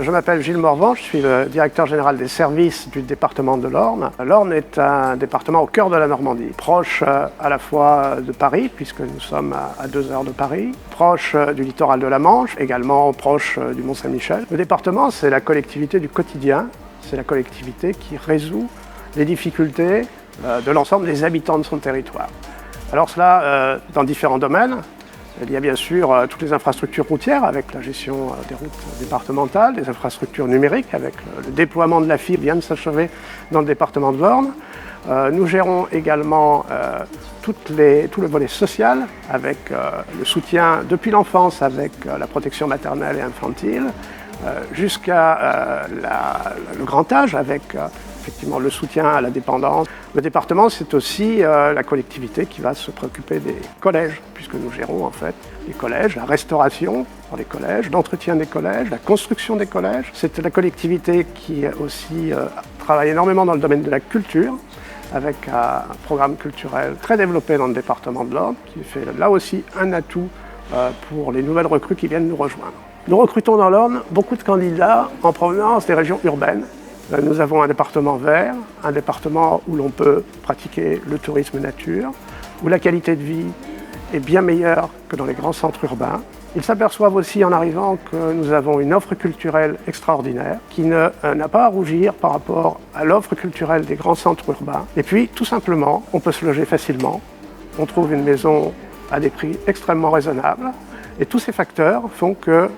Je m'appelle Gilles Morvan, je suis le directeur général des services du département de l'Orne. L'Orne est un département au cœur de la Normandie, proche à la fois de Paris, puisque nous sommes à 2 heures de Paris, proche du littoral de la Manche, également proche du Mont-Saint-Michel. Le département, c'est la collectivité du quotidien, c'est la collectivité qui résout les difficultés de l'ensemble des habitants de son territoire. Alors cela dans différents domaines. Il y a bien sûr toutes les infrastructures routières avec la gestion des routes départementales, des infrastructures numériques avec le déploiement de la fibre qui vient de s'achever dans le département de l'Orne. Nous gérons également tout le volet social avec le soutien depuis l'enfance avec la protection maternelle et infantile jusqu'à le grand âge avec effectivement le soutien à la dépendance. Le département, c'est aussi la collectivité qui va se préoccuper des collèges, puisque nous gérons en fait les collèges, la restauration dans les collèges, l'entretien des collèges, la construction des collèges. C'est la collectivité qui aussi travaille énormément dans le domaine de la culture, avec un programme culturel très développé dans le département de l'Orne, qui fait là aussi un atout pour les nouvelles recrues qui viennent nous rejoindre. Nous recrutons dans l'Orne beaucoup de candidats en provenance des régions urbaines. Nous avons un département vert, un département où l'on peut pratiquer le tourisme nature, où la qualité de vie est bien meilleure que dans les grands centres urbains. Ils s'aperçoivent aussi en arrivant que nous avons une offre culturelle extraordinaire qui n'a pas à rougir par rapport à l'offre culturelle des grands centres urbains. Et puis, tout simplement, on peut se loger facilement. On trouve une maison à des prix extrêmement raisonnables. Et tous ces facteurs font que,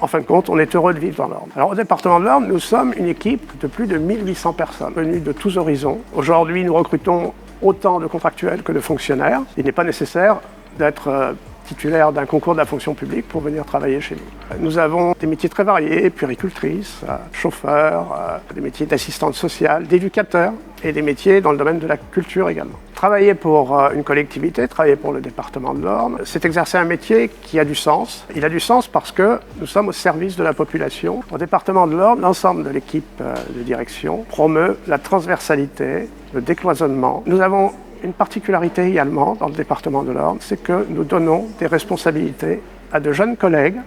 en fin de compte, on est heureux de vivre dans l'Orne. Alors au département de l'Orne, nous sommes une équipe de plus de 1800 personnes, venues de tous horizons. Aujourd'hui, nous recrutons autant de contractuels que de fonctionnaires. Il n'est pas nécessaire d'être titulaire d'un concours de la fonction publique pour venir travailler chez nous. Nous avons des métiers très variés, puéricultrices, chauffeurs, des métiers d'assistante sociale, d'éducateurs et des métiers dans le domaine de la culture également. Travailler pour une collectivité, travailler pour le département de l'Orne, c'est exercer un métier qui a du sens. Il a du sens parce que nous sommes au service de la population. Au département de l'Orne, l'ensemble de l'équipe de direction promeut la transversalité, le décloisonnement. Nous avons une particularité également dans le département de l'Orne, c'est que nous donnons des responsabilités à de jeunes collègues,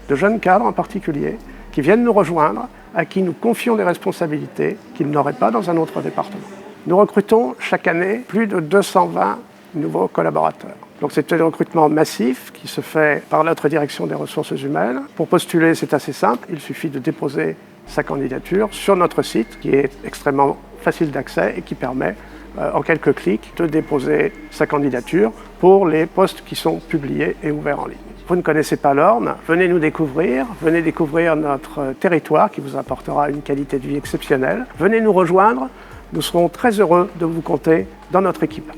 de jeunes cadres en particulier, qui viennent nous rejoindre, à qui nous confions des responsabilités qu'ils n'auraient pas dans un autre département. Nous recrutons chaque année plus de 220 nouveaux collaborateurs. Donc c'est un recrutement massif qui se fait par notre direction des ressources humaines. Pour postuler, c'est assez simple, il suffit de déposer sa candidature sur notre site qui est extrêmement facile d'accès et qui permet en quelques clics de déposer sa candidature pour les postes qui sont publiés et ouverts en ligne. Vous ne connaissez pas l'Orne, venez nous découvrir, venez découvrir notre territoire qui vous apportera une qualité de vie exceptionnelle. Venez nous rejoindre, nous serons très heureux de vous compter dans notre équipe.